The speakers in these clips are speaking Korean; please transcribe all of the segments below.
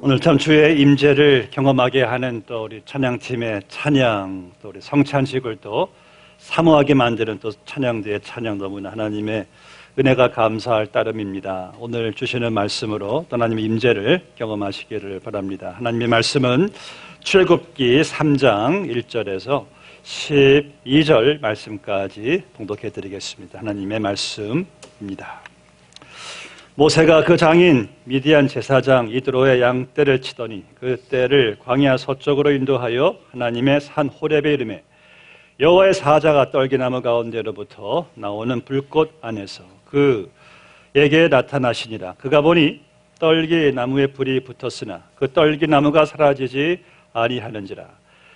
오늘 참 주의 임재를 경험하게 하는 또 우리 찬양팀의 찬양, 또 우리 성찬식을 또 사모하게 만드는 또 찬양대의 찬양, 너무나 하나님의 은혜가 감사할 따름입니다. 오늘 주시는 말씀으로 또 하나님의 임재를 경험하시기를 바랍니다. 하나님의 말씀은 출애굽기 3장 1절에서 12절 말씀까지 봉독해 드리겠습니다. 하나님의 말씀입니다. 모세가 그 장인 미디안 제사장 이드로의 양떼를 치더니 그 떼를 광야 서쪽으로 인도하여 하나님의 산 호렙에 이르매 여호와의 사자가 떨기나무 가운데로부터 나오는 불꽃 안에서 그에게 나타나시니라. 그가 보니 떨기나무에 불이 붙었으나 그 떨기나무가 사라지지 아니하는지라.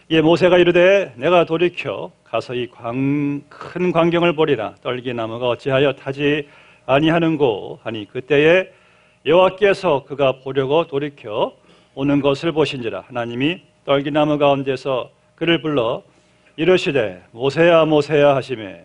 이에 모세가 이르되 내가 돌이켜 가서 이 큰 광경을 보리라. 떨기나무가 어찌하여 타지 아니하는고 하니 그때에 여호와께서 그가 보려고 돌이켜 오는 것을 보신지라. 하나님이 떨기나무 가운데서 그를 불러 이르시되 모세야 모세야 하시매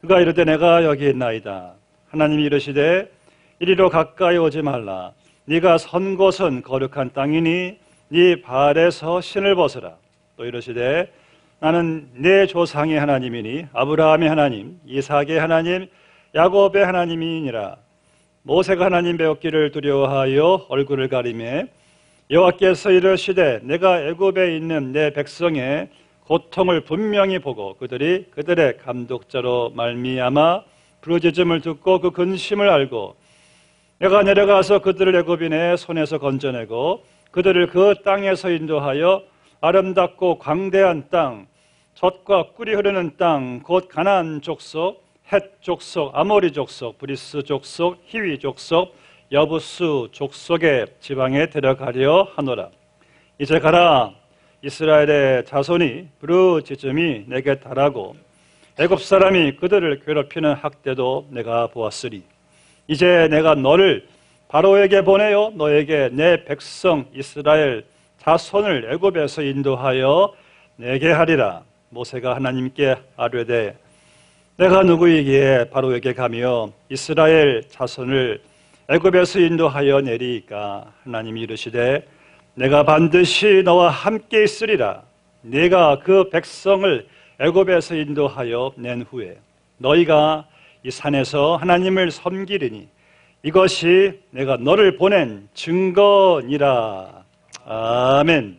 그가 이르되 내가 여기 있나이다. 하나님이 이르시되 이리로 가까이 오지 말라. 네가 선 곳은 거룩한 땅이니 네 발에서 신을 벗으라. 또 이르시되 나는 네 조상의 하나님이니 아브라함의 하나님 이삭의 하나님 야곱의 하나님이니라. 모세가 하나님 배웠기를 두려워하여 얼굴을 가리매 여호와께서 이르시되 내가 애굽에 있는 내 백성의 고통을 분명히 보고 그들이 그들의 감독자로 말미암아 부르짖음을 듣고 그 근심을 알고 내가 내려가서 그들을 애굽인의 손에서 건져내고 그들을 그 땅에서 인도하여 아름답고 광대한 땅, 젖과 꿀이 흐르는 땅, 곧 가나안 족속, 헷 족속, 아모리 족속, 브리스 족속, 히위 족속, 여부스 족속의 지방에 데려가려 하노라. 이제 가라. 이스라엘의 자손이 부르짖음이 내게 달하고 애굽 사람이 그들을 괴롭히는 학대도 내가 보았으리. 이제 내가 너를 바로에게 보내어 너에게 내 백성 이스라엘 자손을 애굽에서 인도하여 내게 하리라. 모세가 하나님께 아뢰되 내가 누구이기에 바로에게 가며 이스라엘 자손을 애굽에서 인도하여 내리이까. 하나님이 이르시되 내가 반드시 너와 함께 있으리라. 네가 그 백성을 애굽에서 인도하여 낸 후에 너희가 이 산에서 하나님을 섬기리니 이것이 내가 너를 보낸 증거니라. 아멘.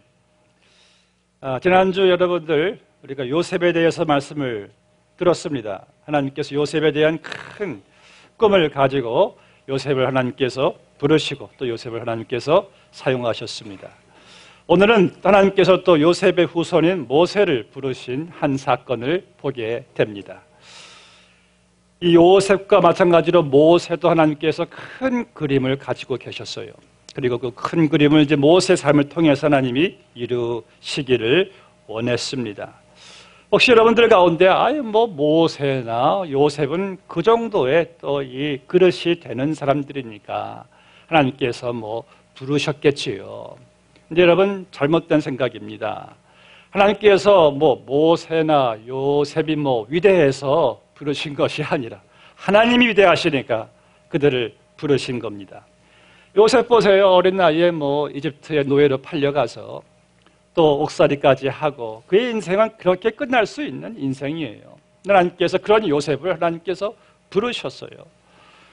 지난주 여러분들 우리가 요셉에 대해서 말씀을 들었습니다. 하나님께서 요셉에 대한 큰 꿈을 가지고 요셉을 하나님께서 부르시고 또 요셉을 하나님께서 사용하셨습니다. 오늘은 하나님께서 또 요셉의 후손인 모세를 부르신 한 사건을 보게 됩니다. 이 요셉과 마찬가지로 모세도 하나님께서 큰 그림을 가지고 계셨어요. 그리고 그 큰 그림을 이제 모세의 삶을 통해서 하나님이 이루시기를 원했습니다. 혹시 여러분들 가운데 모세나 요셉은 그 정도의 또 이 그릇이 되는 사람들이니까 하나님께서 부르셨겠지요. 근데 여러분 잘못된 생각입니다. 하나님께서 모세나 요셉이 위대해서 부르신 것이 아니라 하나님이 위대하시니까 그들을 부르신 겁니다. 요셉 보세요. 어린 나이에 이집트의 노예로 팔려가서 또 옥살이까지 하고 그의 인생은 그렇게 끝날 수 있는 인생이에요. 하나님께서 그런 요셉을 하나님께서 부르셨어요.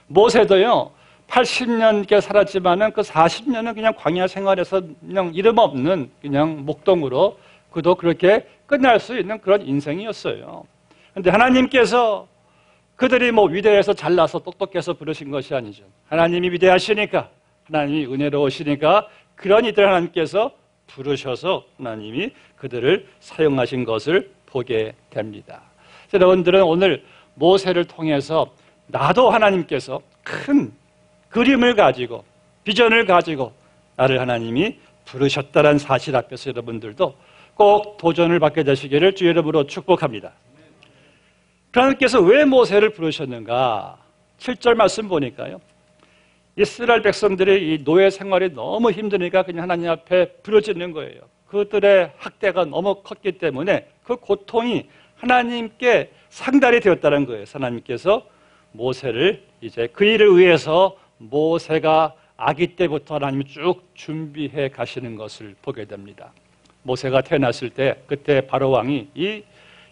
모세도요 80년 이렇게 살았지만은 그 40년은 그냥 광야 생활에서 그냥 이름 없는 그냥 목동으로 그도 그렇게 끝날 수 있는 그런 인생이었어요. 그런데 하나님께서 그들이 위대해서 잘나서 똑똑해서 부르신 것이 아니죠. 하나님이 위대하시니까 하나님이 은혜로우시니까 그런 이들 하나님께서 부르셔서 하나님이 그들을 사용하신 것을 보게 됩니다. 여러분들은 오늘 모세를 통해서 나도 하나님께서 큰 그림을 가지고 비전을 가지고 나를 하나님이 부르셨다는 사실 앞에서 여러분들도 꼭 도전을 받게 되시기를 주의 이름으로 축복합니다. 하나님께서 왜 모세를 부르셨는가? 7절 말씀 보니까요. 이스라엘 백성들의 이 노예 생활이 너무 힘드니까 그냥 하나님 앞에 부르짖는 거예요. 그들의 학대가 너무 컸기 때문에 그 고통이 하나님께 상달이 되었다는 거예요. 하나님께서 모세를 이제 그 일을 위해서 모세가 아기 때부터 하나님이 쭉 준비해 가시는 것을 보게 됩니다. 모세가 태어났을 때 그때 바로 왕이 이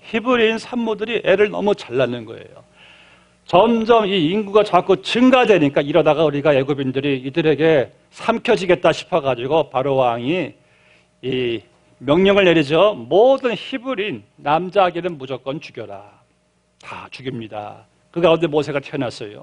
히브리인 산모들이 애를 너무 잘 낳는 거예요. 점점 이 인구가 자꾸 증가되니까 이러다가 우리가 애굽인들이 이들에게 삼켜지겠다 싶어가지고 바로 왕이 이 명령을 내리죠. 모든 히브리인 남자 아기는 무조건 죽여라. 다 죽입니다. 그 가운데 모세가 태어났어요.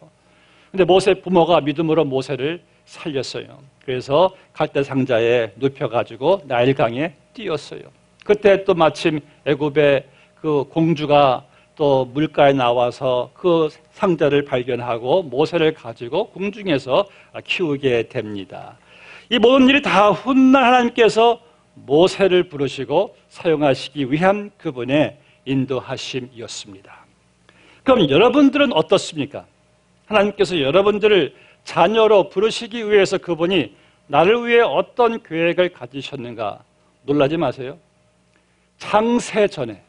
근데 모세 부모가 믿음으로 모세를 살렸어요. 그래서 갈대 상자에 눕혀가지고 나일강에 띄었어요. 그때 또 마침 애굽의 그 공주가 또 물가에 나와서 그 상자를 발견하고 모세를 가지고 궁중에서 키우게 됩니다. 이 모든 일이 다 훗날 하나님께서 모세를 부르시고 사용하시기 위한 그분의 인도하심이었습니다. 그럼 여러분들은 어떻습니까? 하나님께서 여러분들을 자녀로 부르시기 위해서 그분이 나를 위해 어떤 계획을 가지셨는가 놀라지 마세요. 창세 전에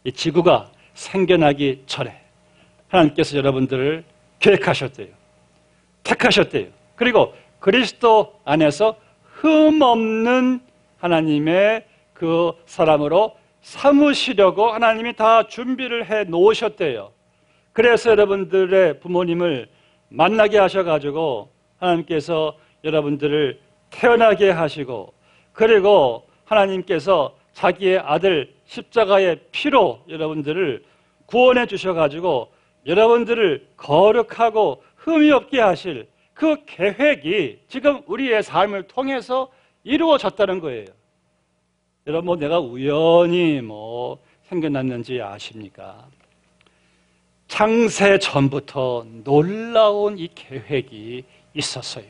이 지구가 생겨나기 전에 하나님께서 여러분들을 계획하셨대요. 택하셨대요. 그리고 그리스도 안에서 흠없는 하나님의 그 사람으로 삼으시려고 하나님이 다 준비를 해 놓으셨대요. 그래서 여러분들의 부모님을 만나게 하셔가지고 하나님께서 여러분들을 태어나게 하시고 그리고 하나님께서 자기의 아들 십자가의 피로 여러분들을 구원해 주셔가지고 여러분들을 거룩하고 흠이 없게 하실 그 계획이 지금 우리의 삶을 통해서 이루어졌다는 거예요. 여러분 내가 우연히 생겨났는지 아십니까? 창세 전부터 놀라운 이 계획이 있었어요.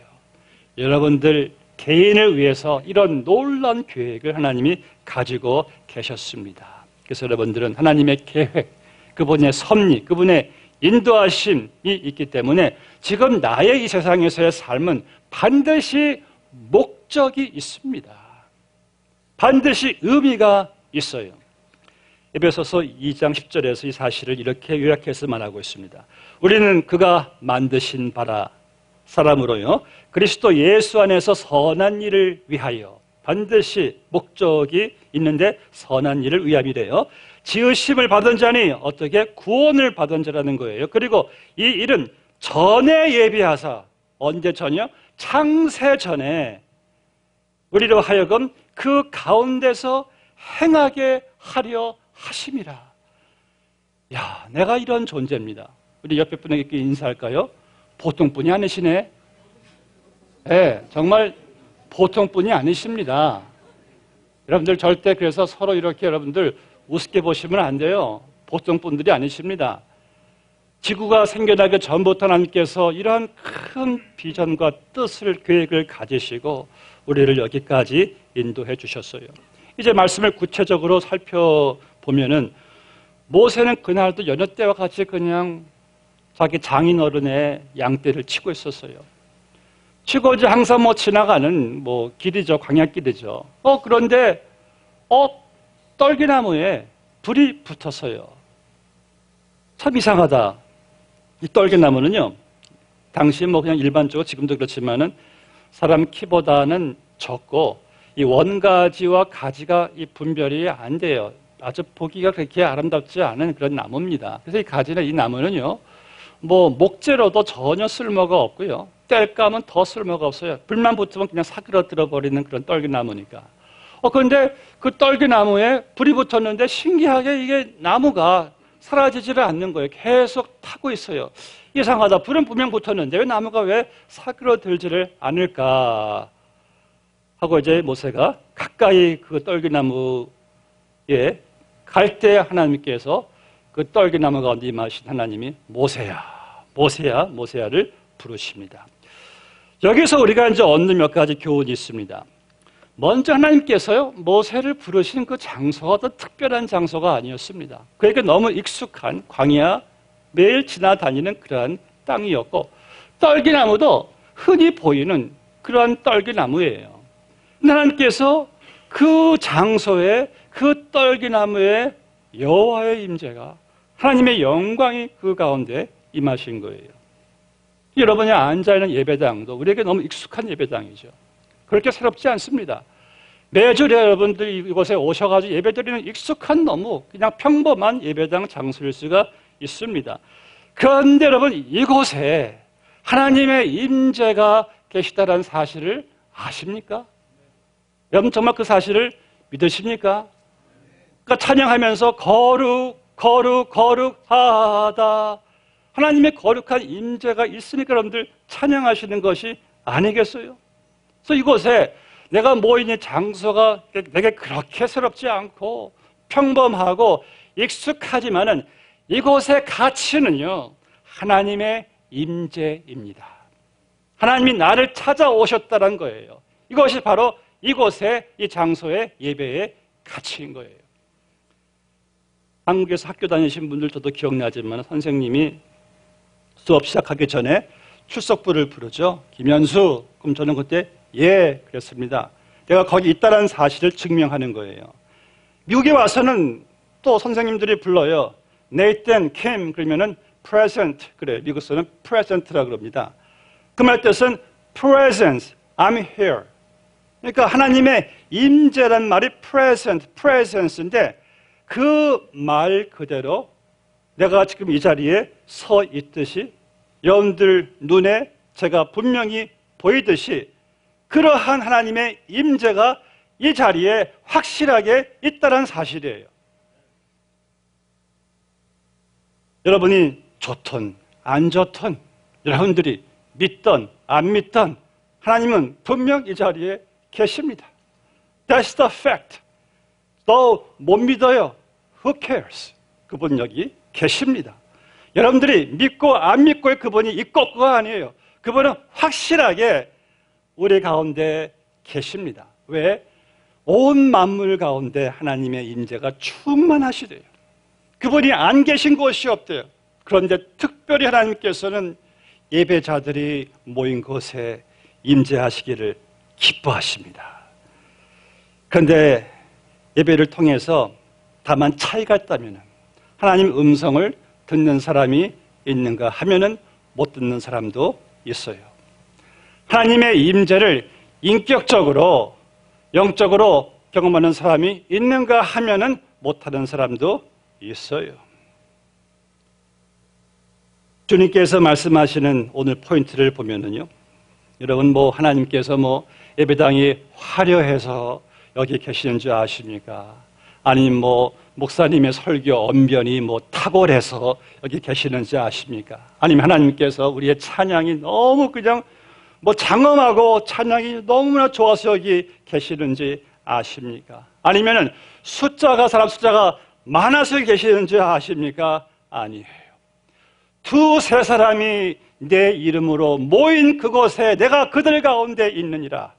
여러분들 개인을 위해서 이런 놀라운 계획을 하나님이 가지고 계셨습니다. 그래서 여러분들은 하나님의 계획, 그분의 섭리, 그분의 인도하심이 있기 때문에 지금 나의 이 세상에서의 삶은 반드시 목적이 있습니다. 반드시 의미가 있어요. 에베소서 2장 10절에서 이 사실을 이렇게 요약해서 말하고 있습니다. 우리는 그가 만드신 바라 사람으로요 그리스도 예수 안에서 선한 일을 위하여 반드시 목적이 있는데 선한 일을 위함이래요. 지으심을 받은 자니 어떻게 구원을 받은 자라는 거예요. 그리고 이 일은 전에 예비하사 언제 전이요? 창세 전에 우리로 하여금 그 가운데서 행하게 하려 하심이라. 야, 내가 이런 존재입니다. 우리 옆에 분에게 인사할까요? 보통 분이 아니시네. 네, 정말 보통 분이 아니십니다. 여러분들 절대 그래서 서로 이렇게 여러분들 우습게 보시면 안 돼요. 보통 분들이 아니십니다. 지구가 생겨나기 전부터 하나님께서 이러한 큰 비전과 뜻을 계획을 가지시고 우리를 여기까지 인도해 주셨어요. 이제 말씀을 구체적으로 살펴보면은 모세는 그날도 여느 때와 같이 그냥 자기 장인어른의 양떼를 치고 있었어요. 치고 이제 항상 지나가는 길이죠. 광야길이죠. 그런데 떨기나무에 불이 붙었어요. 참 이상하다. 이 떨기나무는요, 당시 그냥 일반적으로 지금도 그렇지만은 사람 키보다는 적고 이 원가지와 가지가 이 분별이 안 돼요. 아주 보기가 그렇게 아름답지 않은 그런 나무입니다. 그래서 이 가지나 이 나무는요, 목재로도 전혀 쓸모가 없고요. 뗄까면 더 쓸모가 없어요. 불만 붙으면 그냥 사그러들어 버리는 그런 떨기나무니까. 그런데 그 떨기나무에 불이 붙었는데 신기하게 이게 나무가 사라지지를 않는 거예요. 계속 타고 있어요. 이상하다. 불은 분명 붙었는데 왜 나무가 왜 사그러들지를 않을까 하고 이제 모세가 가까이 그 떨기나무에 갈 때 하나님께서 그 떨기나무 가운데 임하신 하나님이 모세야, 모세야, 모세야를 부르십니다. 여기서 우리가 이제 얻는 몇 가지 교훈이 있습니다. 먼저 하나님께서요, 모세를 부르신 그 장소가 어떤 특별한 장소가 아니었습니다. 그에게 너무 익숙한 광야, 매일 지나다니는 그러한 땅이었고, 떨기나무도 흔히 보이는 그러한 떨기나무예요. 하나님께서 그 장소에 그 떨기나무에 여호와의 임재가 하나님의 영광이 그 가운데 임하신 거예요. 여러분이 앉아있는 예배당도 우리에게 너무 익숙한 예배당이죠. 그렇게 새롭지 않습니다. 매주 여러분들이 이곳에 오셔가지고 예배드리는 익숙한 너무 그냥 평범한 예배당 장소일 수가 있습니다. 그런데 여러분, 이곳에 하나님의 임재가 계시다는 사실을 아십니까? 여러분 정말 그 사실을 믿으십니까? 그러니까 찬양하면서 거룩하다. 하나님의 거룩한 임재가 있으니까 여러분들 찬양하시는 것이 아니겠어요? 그래서 이곳에 내가 모이는 장소가 내게 그렇게 새롭지 않고 평범하고 익숙하지만은 이곳의 가치는요, 하나님의 임재입니다. 하나님이 나를 찾아오셨다는 거예요. 이것이 바로 이곳의 이 장소의 예배의 가치인 거예요. 한국에서 학교 다니신 분들 저도 기억나지만 선생님이 수업 시작하기 전에 출석부를 부르죠. 김현수. 그럼 저는 그때 예 그랬습니다. 내가 거기 있다는 사실을 증명하는 거예요. 미국에 와서는 또 선생님들이 불러요. Nathan came 그러면은 present 그래. 미국에서는 present라 그럽니다. 그 말 뜻은 presence, I'm here. 그러니까 하나님의 임재란 말이 present, presence인데 그 말 그대로 내가 지금 이 자리에 서 있듯이 여러분들 눈에 제가 분명히 보이듯이 그러한 하나님의 임재가 이 자리에 확실하게 있다는 사실이에요. 여러분이 좋든 안 좋든 여러분들이 믿든 안 믿든 하나님은 분명 이 자리에 계십니다. That's the fact. 너 못 믿어요. Who cares? 그분 여기 계십니다. 여러분들이 믿고 안 믿고의 그분이 있고 없고가 아니에요. 그분은 확실하게 우리 가운데 계십니다. 왜? 온 만물 가운데 하나님의 임재가 충만하시대요. 그분이 안 계신 곳이 없대요. 그런데 특별히 하나님께서는 예배자들이 모인 곳에 임재하시기를 기뻐하십니다. 그런데 예배를 통해서 다만 차이가 있다면 하나님 음성을 듣는 사람이 있는가 하면은 못 듣는 사람도 있어요. 하나님의 임재를 인격적으로 영적으로 경험하는 사람이 있는가 하면은 못하는 사람도 있어요. 주님께서 말씀하시는 오늘 포인트를 보면은요, 여러분 하나님께서 예배당이 화려해서 여기 계시는 줄 아십니까? 아니면 목사님의 설교 언변이 탁월해서 여기 계시는지 아십니까? 아니면 하나님께서 우리의 찬양이 너무 그냥 장엄하고 찬양이 너무나 좋아서 여기 계시는지 아십니까? 아니면은 사람 숫자가 많아서 계시는지 아십니까? 아니에요. 두세 사람이 내 이름으로 모인 그곳에 내가 그들 가운데 있느니라.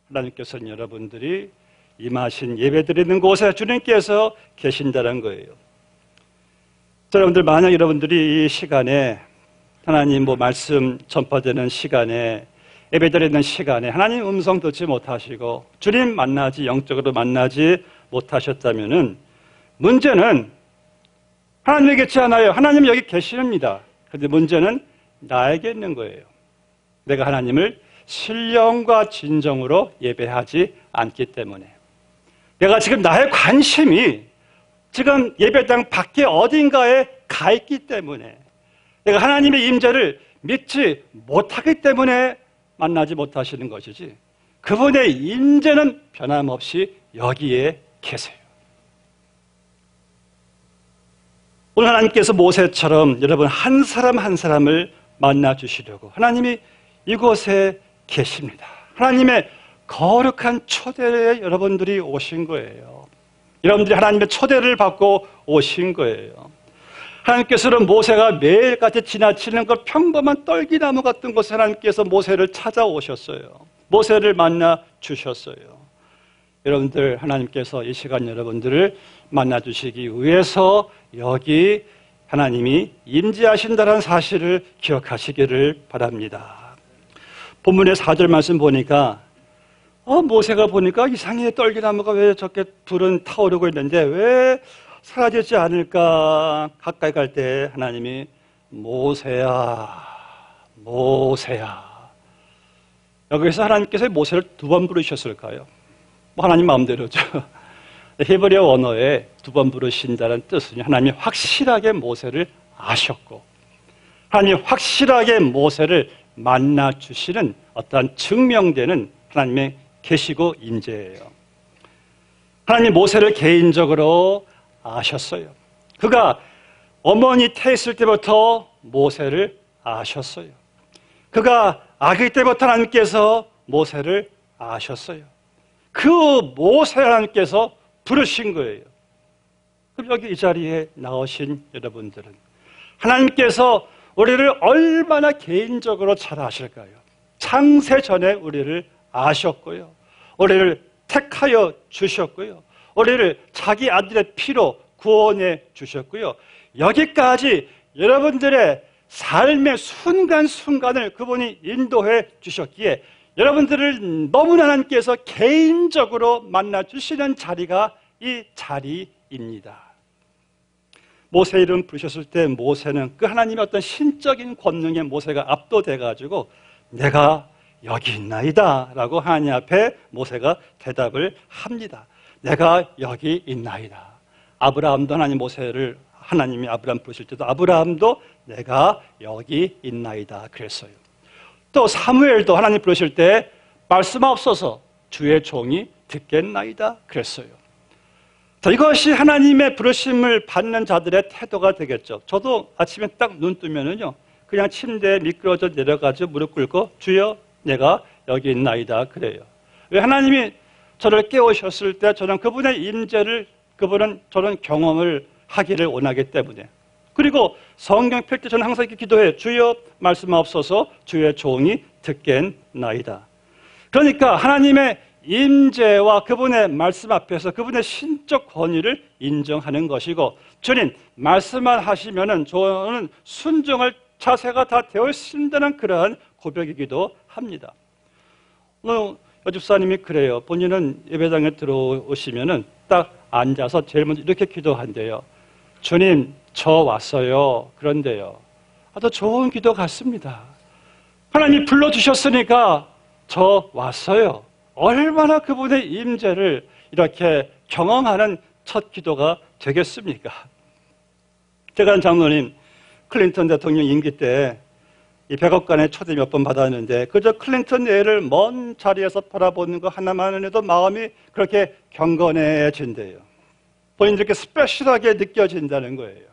하나님께서는 여러분들이 임하신 예배드리는 곳에 주님께서 계신다는 거예요. 여러분들 만약 여러분들이 이 시간에 하나님 말씀 전파되는 시간에 예배드리는 시간에 하나님 음성 듣지 못하시고 주님 영적으로 만나지 못하셨다면은 문제는 하나님에 계시지 않아요. 하나님 여기 계십니다. 그런데 문제는 나에게 있는 거예요. 내가 하나님을 신령과 진정으로 예배하지 않기 때문에 내가 지금 나의 관심이 지금 예배당 밖에 어딘가에 가 있기 때문에 내가 하나님의 임재를 믿지 못하기 때문에 만나지 못하시는 것이지 그분의 임재는 변함없이 여기에 계세요. 오늘 하나님께서 모세처럼 여러분 한 사람 한 사람을 만나주시려고 하나님이 이곳에 계십니다. 하나님의 거룩한 초대에 여러분들이 오신 거예요. 여러분들이 하나님의 초대를 받고 오신 거예요. 하나님께서는 모세가 매일같이 지나치는 그 평범한 떨기나무 같은 곳에 하나님께서 모세를 찾아오셨어요. 모세를 만나 주셨어요. 여러분들 하나님께서 이 시간 여러분들을 만나 주시기 위해서 여기 하나님이 임재하신다는 사실을 기억하시기를 바랍니다. 본문의 4절 말씀 보니까 모세가 보니까 이상해. 떨기나무가 왜 저렇게 불은 타오르고 있는데 왜 사라지지 않을까? 가까이 갈 때 하나님이 모세야 모세야. 여기서 하나님께서 모세를 2번 부르셨을까요? 뭐 하나님 마음대로죠. 히브리어 언어에 2번 부르신다는 뜻은 하나님이 확실하게 모세를 아셨고 하나님이 확실하게 모세를 만나주시는 어떠한 증명되는 하나님의 계시고 임재예요. 하나님이 모세를 개인적으로 아셨어요. 그가 어머니 태에 있을 때부터 모세를 아셨어요. 그가 아기 때부터 하나님께서 모세를 아셨어요. 그 모세 하나님께서 부르신 거예요. 그럼 여기 이 자리에 나오신 여러분들은 하나님께서 우리를 얼마나 개인적으로 잘 아실까요? 창세 전에 우리를 아셨고요. 우리를 택하여 주셨고요. 우리를 자기 아들의 피로 구원해 주셨고요. 여기까지 여러분들의 삶의 순간순간을 그분이 인도해 주셨기에 여러분들을 너무나 하나님께서 개인적으로 만나주시는 자리가 이 자리입니다. 모세 이름 부르셨을 때 모세는 그 하나님의 어떤 신적인 권능에 모세가 압도돼가지고 내가 여기 있나이다 라고 하나님 앞에 모세가 대답을 합니다. 내가 여기 있나이다. 아브라함도 하나님이 아브라함 부르실 때도 아브라함도 내가 여기 있나이다 그랬어요. 또 사무엘도 하나님 부르실 때 말씀하옵소서 주의 종이 듣겠나이다 그랬어요. 자, 이것이 하나님의 부르심을 받는 자들의 태도가 되겠죠. 저도 아침에 딱 눈 뜨면은요 그냥 침대에 미끄러져 내려가지고 무릎 꿇고 주여 내가 여기 있나이다 그래요. 왜 하나님이 저를 깨우셨을 때 저는 그분의 임재를 저는 경험을 하기를 원하기 때문에. 그리고 성경 펼 때 저는 항상 이렇게 기도해요. 주여 말씀하옵소서 주의 종이 듣겠나이다. 그러니까 하나님의 임재와 그분의 말씀 앞에서 그분의 신적 권위를 인정하는 것이고 주님 말씀만 하시면은 저는 순종할 자세가 다 되어 있습니다는 그러한 고백이기도 합니다. 오늘 여집사님이 그래요. 본인은 예배당에 들어오시면은 딱 앉아서 제일 먼저 이렇게 기도한대요. 주님 저 왔어요. 그런데요. 아주 좋은 기도 같습니다. 하나님이 불러주셨으니까 저 왔어요. 얼마나 그분의 임재를 이렇게 경험하는 첫 기도가 되겠습니까? 제가 장로님 클린턴 대통령 임기 때 이 백악관에 초대 몇 번 받았는데 그저 클린턴 애를 먼 자리에서 바라보는 거 하나만 해도 마음이 그렇게 경건해진대요. 본인들께 스페셜하게 느껴진다는 거예요.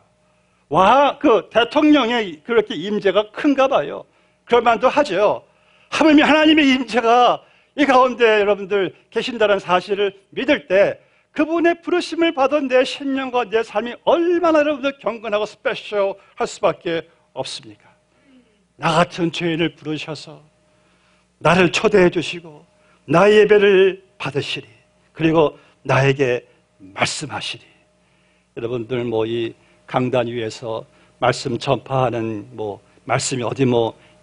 와, 그 대통령의 그렇게 임재가 큰가 봐요. 그럴만도 하죠. 하물며 하나님의 임재가 이 가운데 여러분들 계신다는 사실을 믿을 때 그분의 부르심을 받은 내 신령과 내 삶이 얼마나 여러분들 경건하고 스페셜할 수밖에 없습니까? 나 같은 죄인을 부르셔서 나를 초대해 주시고 나의 예배를 받으시리. 그리고 나에게 말씀하시리. 여러분들 이 강단 위에서 말씀 전파하는 말씀이 어디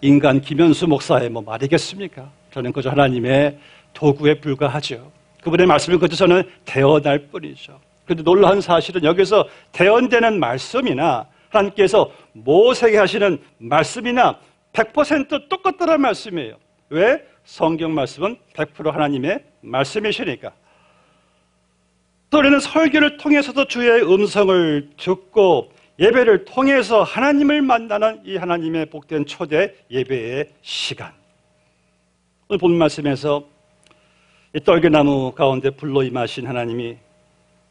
인간 김현수 목사의 말이겠습니까? 저는 그저 하나님의 도구에 불과하죠. 그분의 말씀을 그저 저는 대언할 뿐이죠. 그런데 놀라운 사실은 여기서 대언되는 말씀이나 하나님께서 모세에게 하시는 말씀이나 100% 똑같다는 말씀이에요. 왜? 성경 말씀은 100% 하나님의 말씀이시니까. 또 우리는 설교를 통해서도 주의 음성을 듣고 예배를 통해서 하나님을 만나는 이 하나님의 복된 초대 예배의 시간. 오늘 본 말씀에서 이 떨기나무 가운데 불로 임하신 하나님이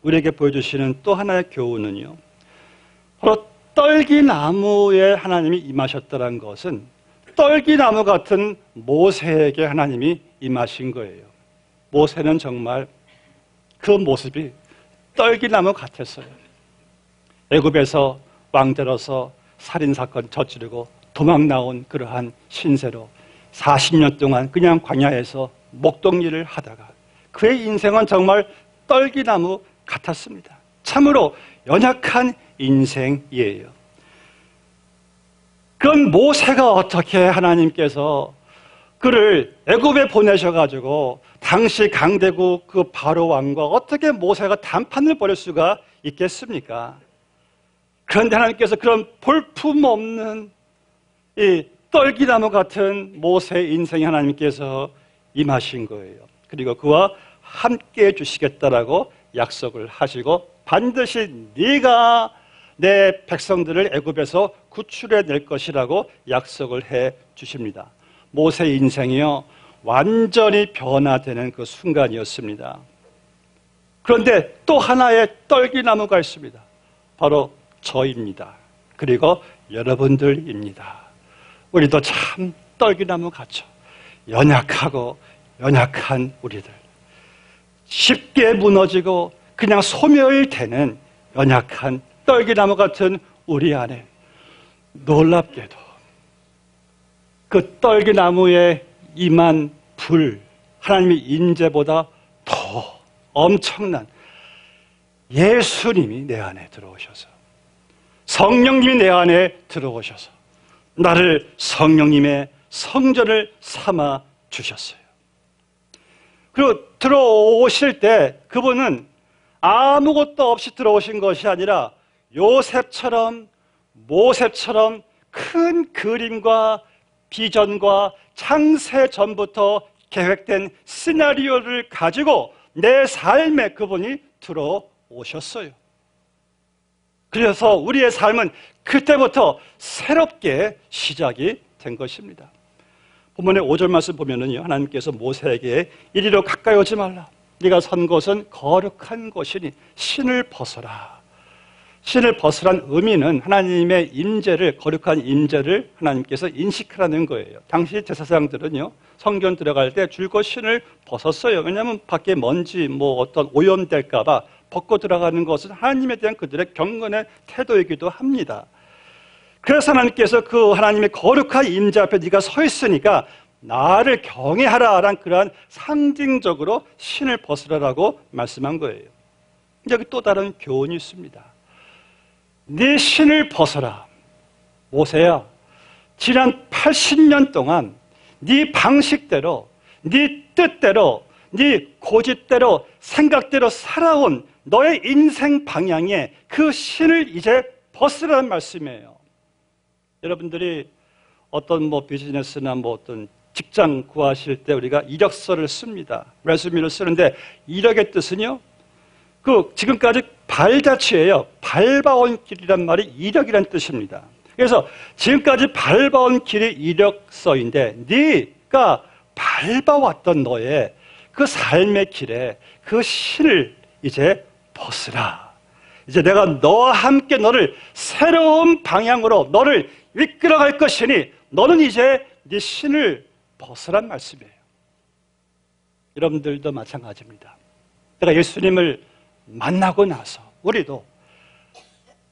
우리에게 보여주시는 또 하나의 교훈은요. 바로 떨기나무에 하나님이 임하셨다는 것은 떨기나무 같은 모세에게 하나님이 임하신 거예요. 모세는 정말 그 모습이 떨기나무 같았어요. 애굽에서 왕자로서 살인사건 저지르고 도망 나온 그러한 신세로 40년 동안 그냥 광야에서 목동일을 하다가 그의 인생은 정말 떨기나무 같았습니다. 참으로 연약한 인생이에요. 그런 모세가 어떻게 하나님께서 그를 애굽에 보내셔가지고 당시 강대국 그 바로 왕과 어떻게 모세가 단판을 벌일 수가 있겠습니까? 그런데 하나님께서 그런 볼품없는 이 떨기나무 같은 모세의 인생에 하나님께서 임하신 거예요. 그리고 그와 함께 해주시겠다라고 약속을 하시고 반드시 네가 내 백성들을 애굽에서 구출해낼 것이라고 약속을 해 주십니다. 모세의 인생이요 완전히 변화되는 그 순간이었습니다. 그런데 또 하나의 떨기나무가 있습니다. 바로 저입니다. 그리고 여러분들입니다. 우리도 참 떨기나무 같죠. 연약하고 연약한 우리들, 쉽게 무너지고 그냥 소멸되는 연약한 떨기나무 같은 우리 안에 놀랍게도 그 떨기나무에 임한 불, 하나님의 인재보다 더 엄청난 예수님이 내 안에 들어오셔서, 성령님이 내 안에 들어오셔서 나를 성령님의 성전을 삼아 주셨어요. 그리고 들어오실 때 그분은 아무것도 없이 들어오신 것이 아니라 요셉처럼, 모세처럼 큰 그림과 비전과 창세 전부터 계획된 시나리오를 가지고 내 삶에 그분이 들어오셨어요. 그래서 우리의 삶은 그때부터 새롭게 시작이 된 것입니다. 본문의 5절 말씀 보면은요, 하나님께서 모세에게 이리로 가까이 오지 말라. 네가 선 곳은 거룩한 곳이니 신을 벗어라. 신을 벗으란 의미는 하나님의 임재를, 거룩한 임재를 하나님께서 인식하라는 거예요. 당시 제사장들은요, 성전 들어갈 때 줄곧 신을 벗었어요. 왜냐하면 밖에 먼지, 어떤 오염될까 봐 벗고 들어가는 것은 하나님에 대한 그들의 경건의 태도이기도 합니다. 그래서 하나님께서 그 하나님의 거룩한 임재 앞에 네가 서 있으니까 나를 경외하라라는 그러한 상징적으로 신을 벗으라라고 말씀한 거예요. 여기 또 다른 교훈이 있습니다. 네 신을 벗어라. 모세야, 지난 80년 동안 네 방식대로, 네 뜻대로, 네 고집대로, 생각대로 살아온 너의 인생 방향에 그 신을 이제 벗으라는 말씀이에요. 여러분들이 어떤 비즈니스나 어떤 직장 구하실 때 우리가 이력서를 씁니다. 레주메를 쓰는데 이력의 뜻은요, 지금까지 발자취예요. 밟아온 길이란 말이 이력이란 뜻입니다. 그래서 지금까지 밟아온 길이 이력서인데 네가 밟아왔던 너의 그 삶의 길에 그 신을 이제 벗으라. 이제 내가 너와 함께 너를 새로운 방향으로 너를 이끌어갈 것이니 너는 이제 네 신을 벗으란 말씀이에요. 여러분들도 마찬가지입니다. 내가 예수님을 만나고 나서 우리도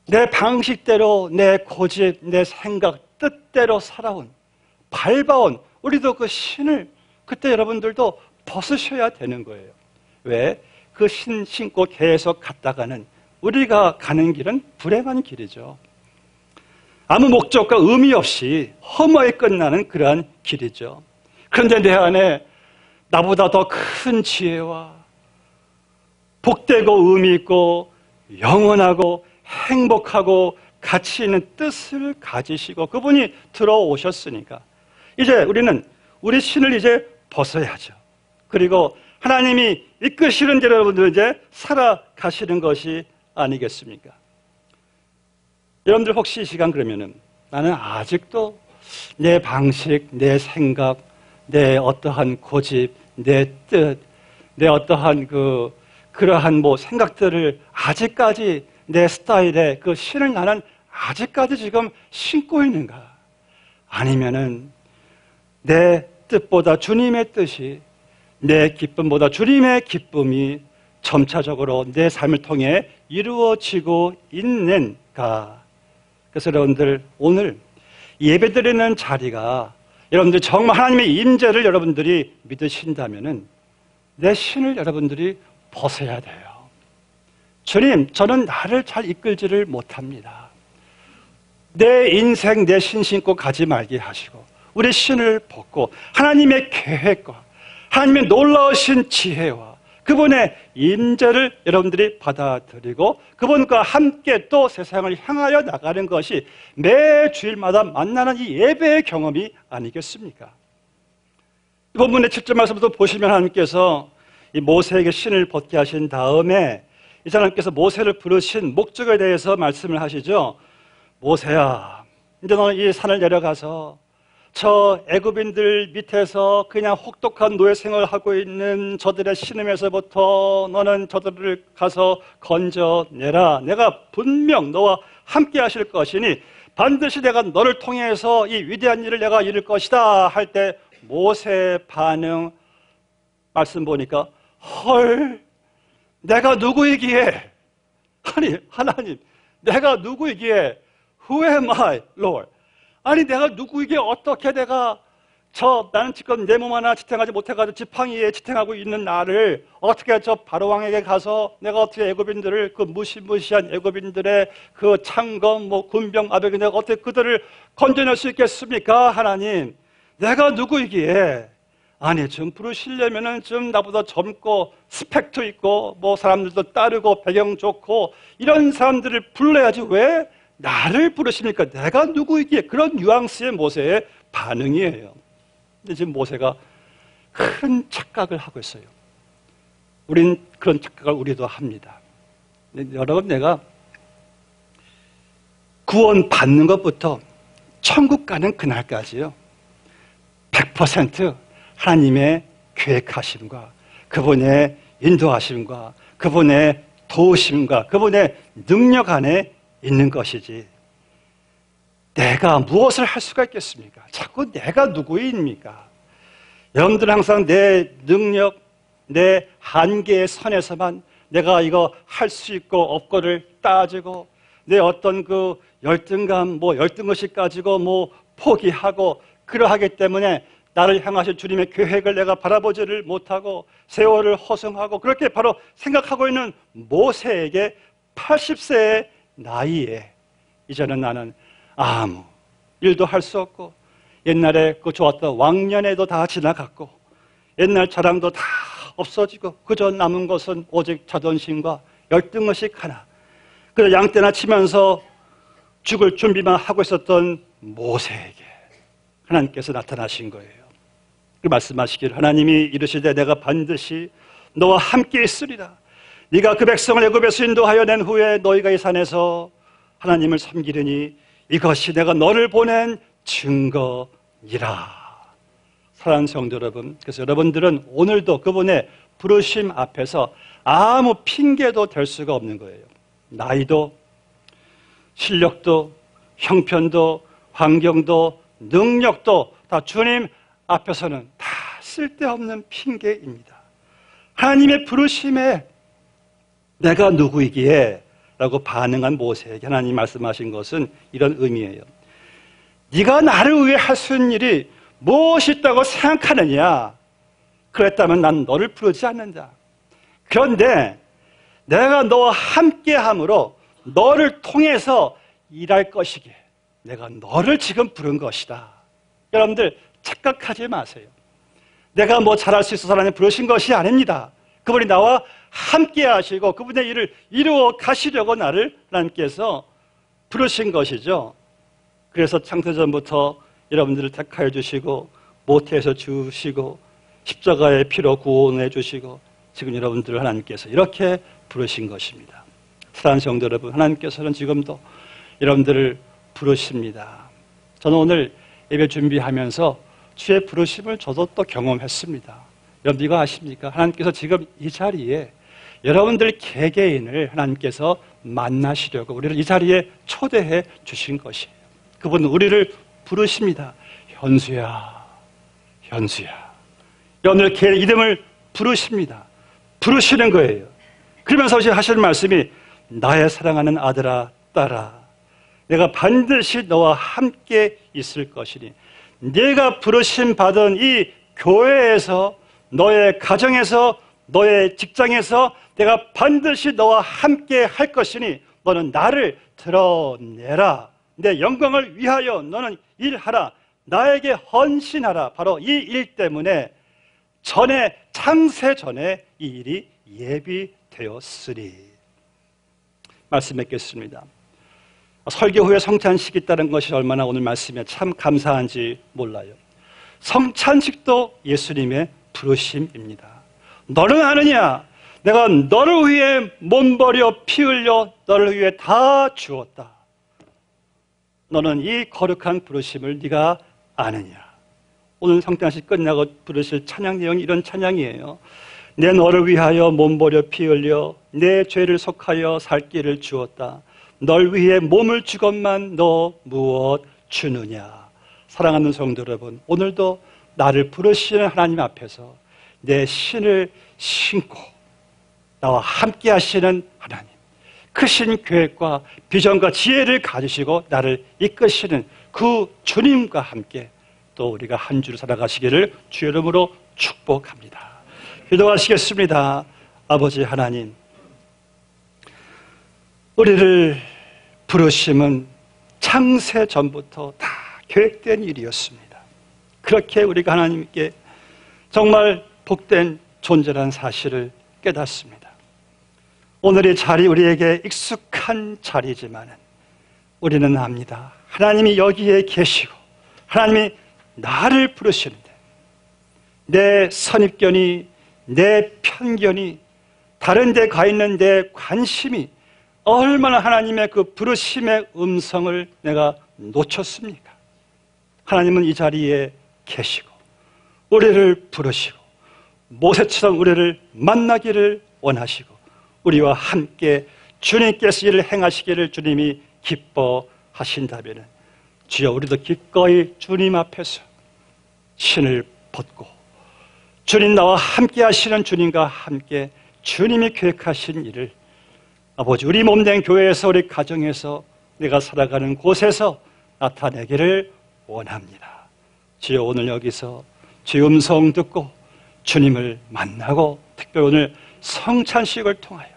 내 방식대로, 내 고집, 내 생각, 뜻대로 살아온, 밟아온 우리도 그 신을 그때 여러분들도 벗으셔야 되는 거예요. 왜? 그 신 신고 계속 갔다가는 우리가 가는 길은 불행한 길이죠. 아무 목적과 의미 없이 허무하게 끝나는 그러한 길이죠. 그런데 내 안에 나보다 더 큰 지혜와 복되고 의미 있고 영원하고 행복하고 가치 있는 뜻을 가지시고 그분이 들어오셨으니까 이제 우리는 우리 신을 이제 벗어야죠. 그리고 하나님이 이끄시는 대로 여러분들 이제 살아가시는 것이 아니겠습니까? 여러분들 혹시 이 시간 그러면은 나는 아직도 내 방식, 내 생각, 내 어떠한 고집, 내 뜻, 내 어떠한 그러한 생각들을 아직까지 내 스타일의 그 신을 나는 아직까지 지금 신고 있는가? 아니면은 내 뜻보다 주님의 뜻이, 내 기쁨보다 주님의 기쁨이 점차적으로 내 삶을 통해 이루어지고 있는가? 그래서 여러분들 오늘 예배드리는 자리가 여러분들 정말 하나님의 임재를 여러분들이 믿으신다면은 내 신을 여러분들이 벗어야 돼요. 주님, 저는 나를 잘 이끌지를 못합니다. 내 인생, 내 신 신고 가지 말게 하시고 우리 신을 벗고 하나님의 계획과 하나님의 놀라우신 지혜와 그분의 임재를 여러분들이 받아들이고 그분과 함께 또 세상을 향하여 나가는 것이 매 주일마다 만나는 이 예배의 경험이 아니겠습니까? 이 본문의 7절 말씀부터 보시면 하나님께서 이 모세에게 신을 벗게 하신 다음에 이제 하나님께서 모세를 부르신 목적에 대해서 말씀을 하시죠. 모세야, 이제 너는 이 산을 내려가서 저 애굽인들 밑에서 그냥 혹독한 노예 생활을 하고 있는 저들의 신음에서부터 너는 저들을 가서 건져내라. 내가 분명 너와 함께 하실 것이니 반드시 내가 너를 통해서 이 위대한 일을 내가 이룰 것이다 할 때 모세의 반응 말씀 보니까 헐, 내가 누구이기에, 아니 하나님, 내가 누구이기에, Who am I, Lord? 아니 내가 누구이기에 어떻게 내가 나는 지금 내 몸 하나 지탱하지 못해가지고 지팡이에 지탱하고 있는 나를 어떻게 저 바로왕에게 가서 내가 어떻게 애굽인들을 그 무시무시한 애굽인들의 그 창검 군병 아베기 내가 어떻게 그들을 건져낼 수 있겠습니까? 하나님, 내가 누구이기에, 아니 좀 부르시려면은 좀 나보다 젊고 스펙도 있고 사람들도 따르고 배경 좋고 이런 사람들을 불러야지 왜 나를 부르십니까? 내가 누구이기에? 그런 뉘앙스의 모세의 반응이에요. 근데 지금 모세가 큰 착각을 하고 있어요. 우린 그런 착각을 우리도 합니다. 여러분, 내가 구원 받는 것부터 천국 가는 그날까지요, 100% 하나님의 계획하심과 그분의 인도하심과 그분의 도우심과 그분의 능력 안에 있는 것이지 내가 무엇을 할 수가 있겠습니까? 자꾸 내가 누구입니까? 여러분들은 항상 내 능력, 내 한계의 선에서만 내가 이거 할 수 있고 없고를 따지고 내 어떤 그 열등감, 열등의식 가지고 포기하고 그러하기 때문에 나를 향하신 주님의 계획을 내가 바라보지를 못하고 세월을 허송하고 그렇게 바로 생각하고 있는 모세에게 80세의 나이에 이제는 나는 아무 일도 할 수 없고 옛날에 그 좋았던 왕년에도 다 지나갔고 옛날 자랑도 다 없어지고 그저 남은 것은 오직 자존심과 열등의식 하나. 그래서 양떼나 치면서 죽을 준비만 하고 있었던 모세에게 하나님께서 나타나신 거예요. 그 말씀하시기를 하나님이 이르시되 내가 반드시 너와 함께 있으리라. 네가 그 백성을 애굽에서 인도하여 낸 후에 너희가 이 산에서 하나님을 섬기려니 이것이 내가 너를 보낸 증거이라. 사랑하는 성도 여러분, 그래서 여러분들은 오늘도 그분의 부르심 앞에서 아무 핑계도 될 수가 없는 거예요. 나이도 실력도 형편도 환경도 능력도 다 주님 앞에서는 다 쓸데없는 핑계입니다. 하나님의 부르심에 내가 누구이기에 라고 반응한 모세에게 하나님 말씀하신 것은 이런 의미예요. 네가 나를 위해 할 수 있는 일이 무엇이 있다고 생각하느냐? 그랬다면 난 너를 부르지 않는다. 그런데 내가 너와 함께함으로 너를 통해서 일할 것이기에 내가 너를 지금 부른 것이다. 여러분들 착각하지 마세요. 내가 잘할 수 있어서 하나님 부르신 것이 아닙니다. 그분이 나와 함께 하시고 그분의 일을 이루어 가시려고 나를 하나님께서 부르신 것이죠. 그래서 창세전부터 여러분들을 택하여 주시고 모태에서 주시고 십자가의 피로 구원해 주시고 지금 여러분들을 하나님께서 이렇게 부르신 것입니다. 사랑하는 성도 여러분, 하나님께서는 지금도 여러분들을 부르십니다. 저는 오늘 예배 준비하면서 주의 부르심을 저도 또 경험했습니다. 여러분 이거 아십니까? 하나님께서 지금 이 자리에 여러분들 개개인을 하나님께서 만나시려고 우리를 이 자리에 초대해 주신 것이에요. 그분은 우리를 부르십니다. 현수야, 현수야. 여러분들 개 이름을 부르십니다. 부르시는 거예요. 그러면서 하시는 말씀이 나의 사랑하는 아들아, 딸아, 내가 반드시 너와 함께 있을 것이니 네가 부르심 받은 이 교회에서 너의 가정에서 너의 직장에서 내가 반드시 너와 함께 할 것이니 너는 나를 드러내라. 내 영광을 위하여 너는 일하라. 나에게 헌신하라. 바로 이 일 때문에 전에, 창세 전에 이 일이 예비되었으리. 말씀 맺겠습니다. 설교 후에 성찬식이 있다는 것이 얼마나 오늘 말씀에 참 감사한지 몰라요. 성찬식도 예수님의 부르심입니다. 너는 아느냐? 내가 너를 위해 몸 버려 피 흘려 너를 위해 다 주었다. 너는 이 거룩한 부르심을 네가 아느냐? 오늘 성찬식 끝나고 부르실 찬양 내용이 이런 찬양이에요. 내 너를 위하여 몸 버려 피 흘려 내 죄를 속하여 살 길을 주었다. 널 위해 몸을 주건만 너 무엇 주느냐? 사랑하는 성도 여러분, 오늘도 나를 부르시는 하나님 앞에서 내 신을 신고 나와 함께 하시는 하나님, 크신 계획과 비전과 지혜를 가지시고 나를 이끄시는 그 주님과 함께 또 우리가 한 주를 살아가시기를 주의 이름으로 축복합니다. 기도하시겠습니다. 아버지 하나님, 우리를 부르심은 창세 전부터 다 계획된 일이었습니다. 그렇게 우리가 하나님께 정말 복된 존재라는 사실을 깨닫습니다. 오늘의 자리 우리에게 익숙한 자리지만 우리는 압니다. 하나님이 여기에 계시고 하나님이 나를 부르시는데 내 선입견이, 내 편견이, 다른 데 가 있는 내 관심이 얼마나 하나님의 그 부르심의 음성을 내가 놓쳤습니까? 하나님은 이 자리에 계시고 우리를 부르시고 모세처럼 우리를 만나기를 원하시고 우리와 함께 주님께서 일을 행하시기를 주님이 기뻐하신다면 주여 우리도 기꺼이 주님 앞에서 신을 벗고 주님 나와 함께 하시는 주님과 함께 주님이 계획하신 일을 아버지 우리 몸된 교회에서 우리 가정에서 내가 살아가는 곳에서 나타내기를 원합니다. 주여 오늘 여기서 주의 음성 듣고 주님을 만나고 특별히 오늘 성찬식을 통하여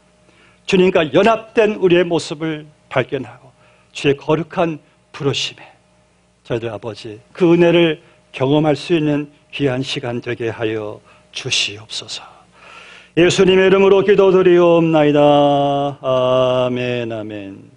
주님과 연합된 우리의 모습을 발견하고 주의 거룩한 부르심에 저희들 아버지 그 은혜를 경험할 수 있는 귀한 시간 되게 하여 주시옵소서. 예수님의 이름으로 기도드리옵나이다. 아멘, 아멘.